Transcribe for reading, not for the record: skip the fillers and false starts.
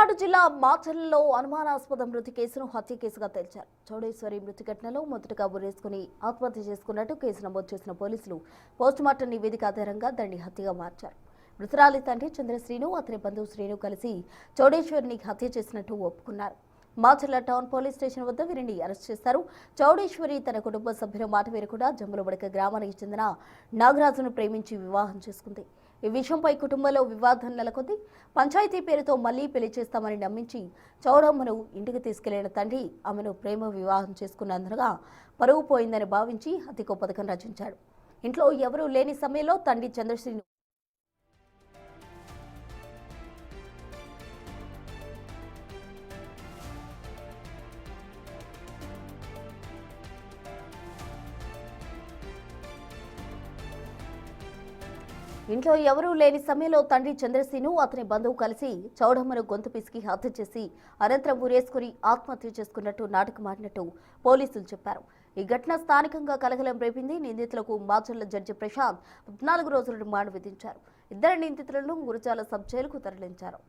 పల్నాడు జిల్లా మాచర్లలో అనుమానాస్పద మృతి కేసును హత్య కేసుగా తేల్చారు. చౌడేశ్వరి మృతి ఘటనలో మొదటగా ఉరేసుకుని ఆత్మహత్య చేసుకున్నట్టు కేసు నమోదు చేసిన పోలీసులు పోస్టుమార్టం నివేదిక ఆధారంగా దాన్ని హత్యగా మార్చారు. మృతురాలి తండ్రి చంద్రశ్రీను అతని బంధువు శ్రీను కలిసి చౌడేశ్వరిని హత్య చేసినట్టు ఒప్పుకున్నారు. మాచర్ల టౌన్ పోలీస్ స్టేషన్ వద్ద వీరిని అరెస్ట్ చేశారు. చౌడేశ్వరి తన కుటుంబ సభ్యుల మాట వేరకుండా జమ్ములబడక గ్రామానికి చెందిన నాగరాజును ప్రేమించి వివాహం చేసుకుంది. ఈ విషయంపై కుటుంబంలో వివాదం నెలకొంది. పంచాయతీ పేరుతో మళ్లీ పెళ్లి చేస్తామని నమ్మించి చౌడమ్మను ఇంటికి తీసుకెళ్లిన తండ్రి ఆమెను ప్రేమ వివాహం చేసుకున్నందున పరువు పోయిందని భావించి హత్యకు పథకం రచించాడు. ఇంట్లో ఎవరూ లేని సమయంలో తండ్రి చంద్రశ్రీను చంద్రశ్రీను అతని బంధువు కలిసి చౌడమ్మను గొంతు పిసికి హత్య చేసి అనంతరం ఉరేసుకుని ఆత్మహత్య చేసుకున్నట్టు నాటకమాడినట్టు పోలీసులు చెప్పారు. ఈ ఘటన స్థానికంగా కలకలం రేపింది. నిందితులకు మాచర్ల జడ్జి ప్రశాంత్ 14 రోజుల రిమాండ్ విధించారు. ఇద్దరు నిందితులను గురజాల సబ్ జైలుకు తరలించారు.